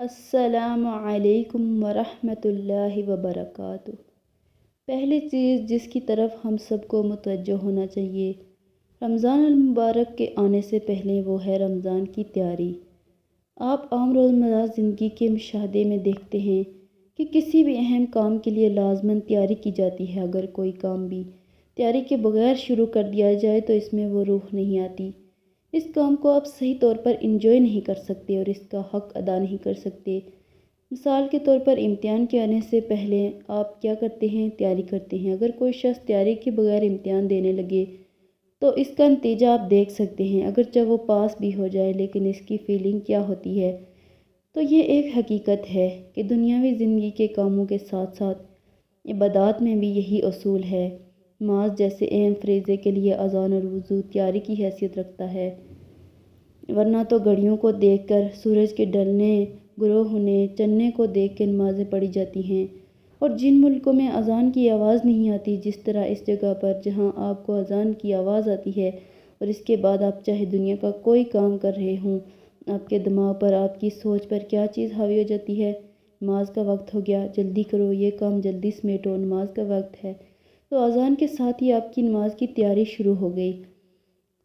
السلام علیکم ورحمۃ اللہ وبرکاتہ۔ پہلی چیز جس کی طرف ہم سب کو متوجہ ہونا چاہیے رمضان المبارک کے آنے سے پہلے، وہ ہے رمضان کی تیاری۔ آپ عام روزمرہ زندگی کے مشاہدے میں دیکھتے ہیں کہ کسی بھی اہم کام کے لیے لازماً تیاری کی جاتی ہے۔ اگر کوئی کام بھی تیاری کے بغیر شروع کر دیا جائے تو اس میں وہ روح نہیں آتی۔ اس کام کو آپ صحیح طور پر انجوائے نہیں کر سکتے اور اس کا حق ادا نہیں کر سکتے۔ مثال کے طور پر امتحان کے آنے سے پہلے آپ کیا کرتے ہیں؟ تیاری کرتے ہیں۔ اگر کوئی شخص تیاری کے بغیر امتحان دینے لگے تو اس کا نتیجہ آپ دیکھ سکتے ہیں۔ اگرچہ وہ پاس بھی ہو جائے لیکن اس کی فیلنگ کیا ہوتی ہے؟ تو یہ ایک حقیقت ہے کہ دنیاوی زندگی کے کاموں کے ساتھ ساتھ عبادات میں بھی یہی اصول ہے۔ نماز جیسے اہم فریضے کے لیے اذان اور وضو تیاری کی حیثیت رکھتا ہے، ورنہ تو گھڑیوں کو دیکھ کر، سورج کے ڈھلنے، غروب ہونے، چڑھنے کو دیکھ کے نمازیں پڑھی جاتی ہیں۔ اور جن ملکوں میں اذان کی آواز نہیں آتی، جس طرح اس جگہ پر جہاں آپ کو اذان کی آواز آتی ہے اور اس کے بعد آپ چاہے دنیا کا کوئی کام کر رہے ہوں، آپ کے دماغ پر، آپ کی سوچ پر کیا چیز حاوی ہو جاتی ہے؟ نماز کا وقت ہو گیا، جلدی کرو، یہ کام جلدی سمیٹو، نماز کا وقت ہے۔ تو اذان کے ساتھ ہی آپ کی نماز کی تیاری شروع ہو گئی۔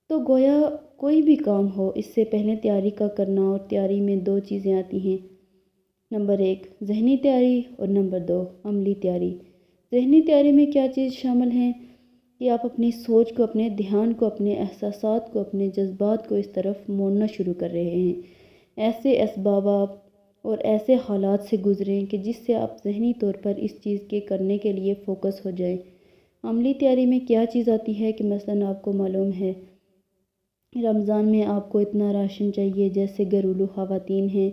تو گویا کوئی بھی کام ہو، اس سے پہلے تیاری کا کرنا، اور تیاری میں دو چیزیں آتی ہیں، نمبر 1 ذہنی تیاری اور نمبر 2 عملی تیاری۔ ذہنی تیاری میں کیا چیز شامل ہیں کہ آپ اپنی سوچ کو، اپنے دھیان کو، اپنے احساسات کو، اپنے جذبات کو اس طرف موڑنا شروع کر رہے ہیں، ایسے اسباب اور ایسے حالات سے گزریں کہ جس سے آپ ذہنی طور پر اس چیز کے کرنے کے لیے فوکس ہو جائیں۔ عملی تیاری میں کیا چیز آتی ہے کہ مثلاً آپ کو معلوم ہے رمضان میں آپ کو اتنا راشن چاہیے، جیسے گھریلو خواتین ہیں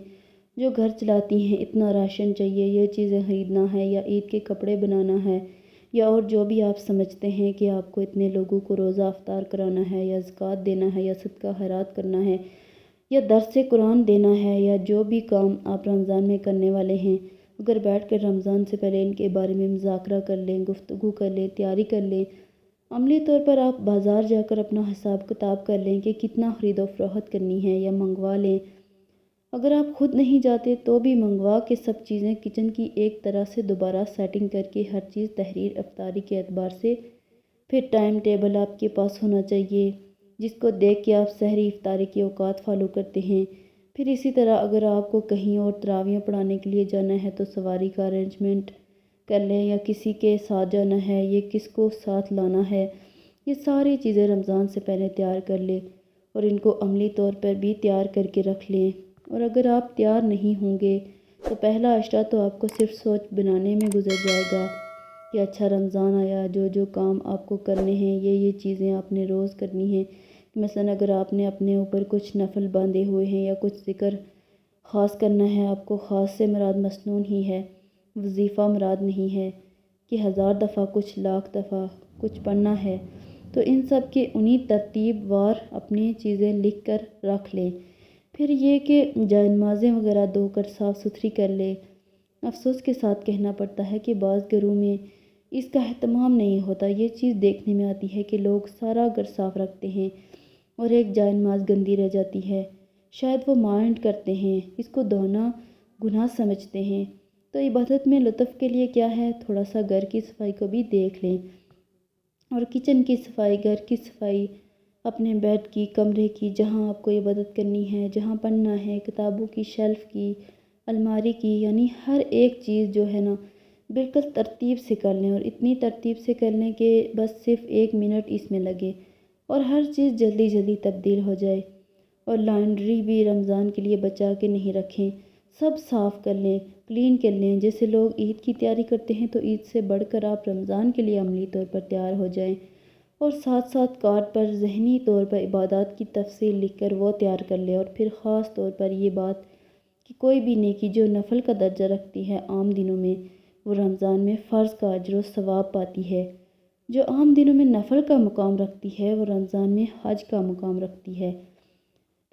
جو گھر چلاتی ہیں، اتنا راشن چاہیے، یہ چیزیں خریدنا ہے، یا عید کے کپڑے بنانا ہے، یا اور جو بھی آپ سمجھتے ہیں کہ آپ کو اتنے لوگوں کو روزہ افطار کرانا ہے، یا زکوٰۃ دینا ہے، یا صدقہ خیرات کرنا ہے، یا درس قرآن دینا ہے، یا جو بھی کام آپ رمضان میں کرنے والے ہیں، اگر بیٹھ کر رمضان سے پہلے ان کے بارے میں مذاکرہ کر لیں، گفتگو کر لیں، تیاری کر لیں، عملی طور پر آپ بازار جا کر اپنا حساب کتاب کر لیں کہ کتنا خرید و فروخت کرنی ہے، یا منگوا لیں۔ اگر آپ خود نہیں جاتے تو بھی منگوا کے سب چیزیں کچن کی ایک طرح سے دوبارہ سیٹنگ کر کے ہر چیز تحریر افطاری کے اعتبار سے، پھر ٹائم ٹیبل آپ کے پاس ہونا چاہیے جس کو دیکھ کے آپ سحری افطاری کے اوقات فالو کرتے ہیں۔ پھر اسی طرح اگر آپ کو کہیں اور تراویح پڑھانے کے لیے جانا ہے تو سواری کا ارینجمنٹ کر لیں، یا کسی کے ساتھ جانا ہے، یہ کس کو ساتھ لانا ہے، یہ ساری چیزیں رمضان سے پہلے تیار کر لیں اور ان کو عملی طور پر بھی تیار کر کے رکھ لیں۔ اور اگر آپ تیار نہیں ہوں گے تو پہلا عشرہ تو آپ کو صرف سوچ بنانے میں گزر جائے گا کہ اچھا رمضان آیا، جو کام آپ کو کرنے ہیں، یہ چیزیں آپ نے روز کرنی ہیں۔ مثلاً اگر آپ نے اپنے اوپر کچھ نفل باندھے ہوئے ہیں یا کچھ ذکر خاص کرنا ہے، آپ کو خاص سے مراد مسنون ہی ہے، وظیفہ مراد نہیں ہے کہ 1000 دفعہ کچھ، لاکھ دفعہ کچھ پڑھنا ہے، تو ان سب کے انہی ترتیب وار اپنی چیزیں لکھ کر رکھ لیں۔ پھر یہ کہ جائے نمازیں وغیرہ دھو کر صاف ستھری کر لیں۔ افسوس کے ساتھ کہنا پڑتا ہے کہ بعض گھروں میں اس کا اہتمام نہیں ہوتا۔ یہ چیز دیکھنے میں آتی ہے کہ لوگ سارا گھر صاف رکھتے ہیں اور ایک جائے نماز گندی رہ جاتی ہے، شاید وہ مائنڈ کرتے ہیں، اس کو دھونا گناہ سمجھتے ہیں۔ تو عبادت میں لطف کے لیے کیا ہے، تھوڑا سا گھر کی صفائی کو بھی دیکھ لیں، اور کچن کی صفائی، گھر کی صفائی، اپنے بیڈ کی، کمرے کی، جہاں آپ کو عبادت کرنی ہے، جہاں پڑھنا ہے، کتابوں کی شیلف کی، الماری کی، یعنی ہر ایک چیز جو ہے نا بالکل ترتیب سے کر لیں، اور اتنی ترتیب سے کر لیں کہ بس صرف 1 منٹ اس میں لگے اور ہر چیز جلدی جلدی تبدیل ہو جائے۔ اور لانڈری بھی رمضان کے لیے بچا کے نہیں رکھیں، سب صاف کر لیں، کلین کر لیں۔ جیسے لوگ عید کی تیاری کرتے ہیں تو عید سے بڑھ کر آپ رمضان کے لیے عملی طور پر تیار ہو جائیں، اور ساتھ ساتھ کارڈ پر ذہنی طور پر عبادات کی تفصیل لکھ کر وہ تیار کر لیں۔ اور پھر خاص طور پر یہ بات کہ کوئی بھی نیکی جو نفل کا درجہ رکھتی ہے عام دنوں میں، وہ رمضان میں فرض کا اجر و ثواب پاتی ہے۔ جو عام دنوں میں نفل کا مقام رکھتی ہے وہ رمضان میں حج کا مقام رکھتی ہے۔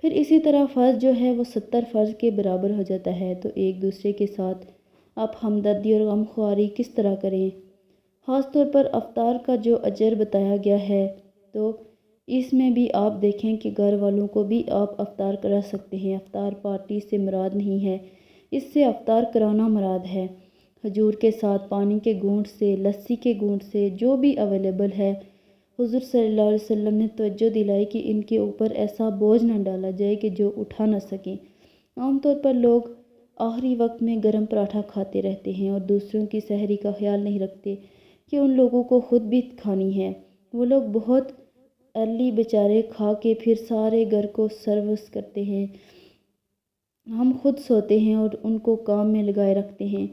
پھر اسی طرح فرض جو ہے وہ 70 فرض کے برابر ہو جاتا ہے۔ تو ایک دوسرے کے ساتھ آپ ہمدردی اور غمخواری کس طرح کریں؟ خاص طور پر افطار کا جو اجر بتایا گیا ہے، تو اس میں بھی آپ دیکھیں کہ گھر والوں کو بھی آپ افطار کرا سکتے ہیں۔ افطار پارٹی سے مراد نہیں ہے اس سے افطار کرانا مراد ہے۔ کھجور کے ساتھ پانی کے گھونٹ سے، لسی کے گھونٹ سے، جو بھی اویلیبل ہے۔ حضور صلی اللہ علیہ وسلم نے توجہ دلائی کہ ان کے اوپر ایسا بوجھ نہ ڈالا جائے کہ جو اٹھا نہ سکیں۔ عام طور پر لوگ آخری وقت میں گرم پراٹھا کھاتے رہتے ہیں اور دوسروں کی سحری کا خیال نہیں رکھتے کہ ان لوگوں کو خود بھی کھانی ہے۔ وہ لوگ بہت ارلی بیچارے کھا کے پھر سارے گھر کو سروس کرتے ہیں۔ ہم خود سوتے ہیں اور ان کو کام میں لگائے رکھتے ہیں۔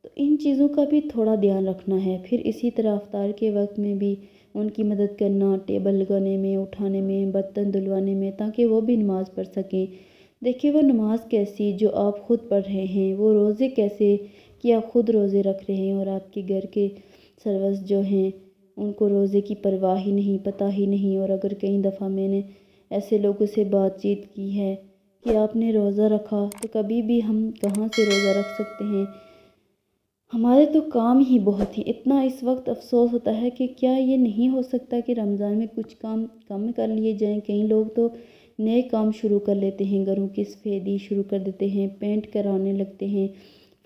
تو ان چیزوں کا بھی تھوڑا دھیان رکھنا ہے۔ پھر اسی طرح افطار کے وقت میں بھی ان کی مدد کرنا، ٹیبل لگانے میں، اٹھانے میں، برتن دھلوانے میں، تاکہ وہ بھی نماز پڑھ سکیں۔ دیکھیں وہ نماز کیسی جو آپ خود پڑھ رہے ہیں، وہ روزے کیسے کہ آپ خود روزے رکھ رہے ہیں اور آپ کے گھر کے سروس جو ہیں ان کو روزے کی پرواہ ہی نہیں، پتہ ہی نہیں۔ اور اگر کئی دفعہ میں نے ایسے لوگوں سے بات چیت کی ہے کہ آپ نے روزہ رکھا، تو کبھی بھی ہم کہاں سے روزہ رکھ سکتے ہیں، ہمارے تو کام ہی بہت ہیں۔ اتنا اس وقت افسوس ہوتا ہے کہ کیا یہ نہیں ہو سکتا کہ رمضان میں کچھ کام کم کر لیے جائیں۔ کئی لوگ تو نئے کام شروع کر لیتے ہیں، گھروں کی سفیدی شروع کر دیتے ہیں، پینٹ کرانے لگتے ہیں،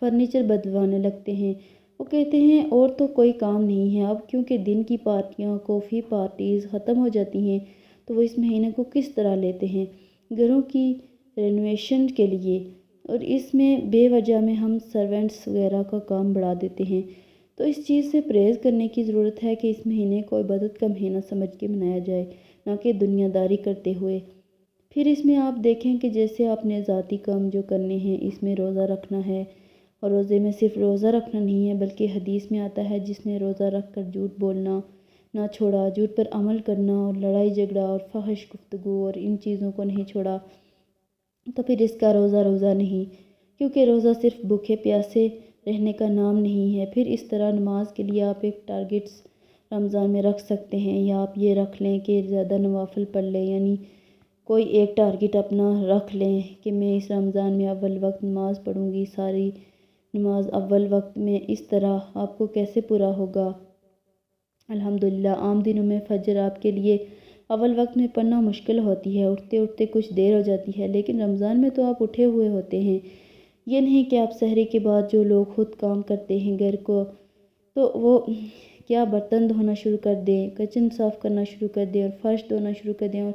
فرنیچر بدلوانے لگتے ہیں۔ وہ کہتے ہیں اور تو کوئی کام نہیں ہے اب، کیونکہ دن کی پارٹیاں، کافی پارٹیز ختم ہو جاتی ہیں، تو وہ اس مہینے کو کس طرح لیتے ہیں گھروں کی رینویشن کے لیے، اور اس میں بے وجہ میں ہم سرونٹس وغیرہ کا کام بڑھا دیتے ہیں۔ تو اس چیز سے پرہیز کرنے کی ضرورت ہے کہ اس مہینے کو عبادت کا مہینہ سمجھ کے منایا جائے، نہ کہ دنیا داری کرتے ہوئے۔ پھر اس میں آپ دیکھیں کہ جیسے آپ نے ذاتی کام جو کرنے ہیں، اس میں روزہ رکھنا ہے، اور روزے میں صرف روزہ رکھنا نہیں ہے بلکہ حدیث میں آتا ہے جس نے روزہ رکھ کر جھوٹ بولنا نہ چھوڑا، جھوٹ پر عمل کرنا اور لڑائی جھگڑا اور فحش گفتگو اور ان چیزوں کو نہیں چھوڑا، تو پھر اس کا روزہ نہیں، کیونکہ روزہ صرف بھوکے پیاسے رہنے کا نام نہیں ہے۔ پھر اس طرح نماز کے لیے آپ ایک ٹارگٹس رمضان میں رکھ سکتے ہیں، یا آپ یہ رکھ لیں کہ زیادہ نوافل پڑھ لیں، یعنی کوئی ایک ٹارگٹ اپنا رکھ لیں کہ میں اس رمضان میں اول وقت نماز پڑھوں گی، ساری نماز اول وقت میں۔ اس طرح آپ کو کیسے پورا ہوگا؟ الحمدللہ عام دنوں میں فجر آپ کے لیے اول وقت میں پڑھنا مشکل ہوتی ہے، اٹھتے اٹھتے کچھ دیر ہو جاتی ہے، لیکن رمضان میں تو آپ اٹھے ہوئے ہوتے ہیں۔ یہ نہیں کہ آپ سحری کے بعد جو لوگ خود کام کرتے ہیں گھر کو، تو وہ کیا برتن دھونا شروع کر دیں، کچن صاف کرنا شروع کر دیں اور فرش دھونا شروع کر دیں اور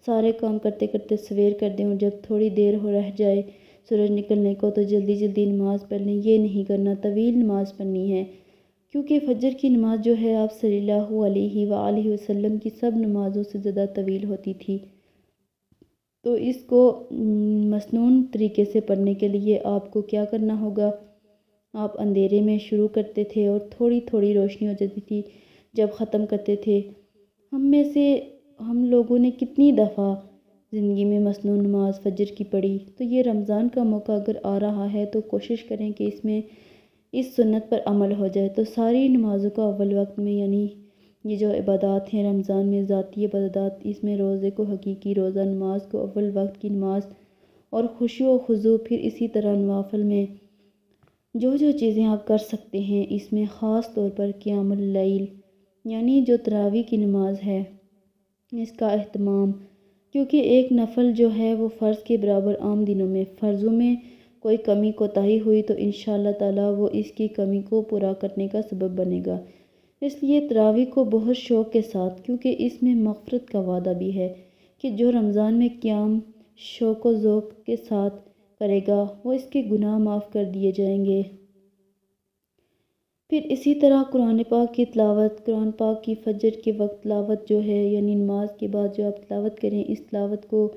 سارے کام کرتے کرتے سویر کر دیں، اور جب تھوڑی دیر ہو رہ جائے سورج نکلنے کو تو جلدی جلدی نماز پڑھ لیں۔ یہ نہیں کرنا، طویل نماز پڑھنی ہے، کیونکہ فجر کی نماز جو ہے آپ صلی اللہ علیہ وآلہ وسلم کی سب نمازوں سے زیادہ طویل ہوتی تھی۔ تو اس کو مسنون طریقے سے پڑھنے کے لیے آپ کو کیا کرنا ہوگا؟ آپ اندھیرے میں شروع کرتے تھے اور تھوڑی تھوڑی روشنی ہو جاتی تھی جب ختم کرتے تھے۔ ہم لوگوں نے کتنی دفعہ زندگی میں مسنون نماز فجر کی پڑھی؟ تو یہ رمضان کا موقع اگر آ رہا ہے تو کوشش کریں کہ اس میں اس سنت پر عمل ہو جائے۔ تو ساری نمازوں کا اول وقت میں، یعنی یہ جو عبادات ہیں رمضان میں، ذاتی عبادات، اس میں روزے کو حقیقی روزہ، نماز کو اول وقت کی نماز اور خشوع و خضوع، پھر اسی طرح نوافل میں جو چیزیں آپ کر سکتے ہیں، اس میں خاص طور پر قیام اللیل یعنی جو تراویح کی نماز ہے اس کا اہتمام، کیونکہ ایک نفل جو ہے وہ فرض کے برابر عام دنوں میں۔ فرضوں میں کوئی کمی کوتاہی ہوئی تو انشاءاللہ تعالیٰ وہ اس کی کمی کو پورا کرنے کا سبب بنے گا۔ اس لیے تراویح کو بہت شوق کے ساتھ، کیونکہ اس میں مغفرت کا وعدہ بھی ہے کہ جو رمضان میں قیام شوق و ذوق کے ساتھ کرے گا وہ اس کے گناہ معاف کر دیے جائیں گے۔ پھر اسی طرح قرآن پاک کی تلاوت، قرآن پاک کی فجر کے وقت تلاوت جو ہے، یعنی نماز کے بعد جو آپ تلاوت کریں، اس تلاوت کو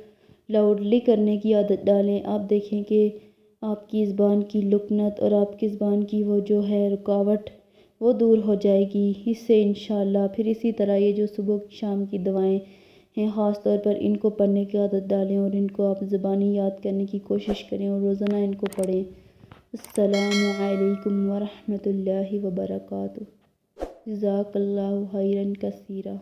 لاؤڈلی کرنے کی عادت ڈالیں۔ آپ دیکھیں کہ آپ کی زبان کی لکنت اور آپ کی زبان کی وہ جو ہے رکاوٹ وہ دور ہو جائے گی اس سے انشاءاللہ۔ پھر اسی طرح یہ جو صبح شام کی دعائیں ہیں، خاص طور پر ان کو پڑھنے کی عادت ڈالیں اور ان کو آپ زبانی یاد کرنے کی کوشش کریں اور روزانہ ان کو پڑھیں۔ السلام علیکم ورحمۃ اللہ وبرکاتہ۔ جزاک اللہ خیرا کثیرا۔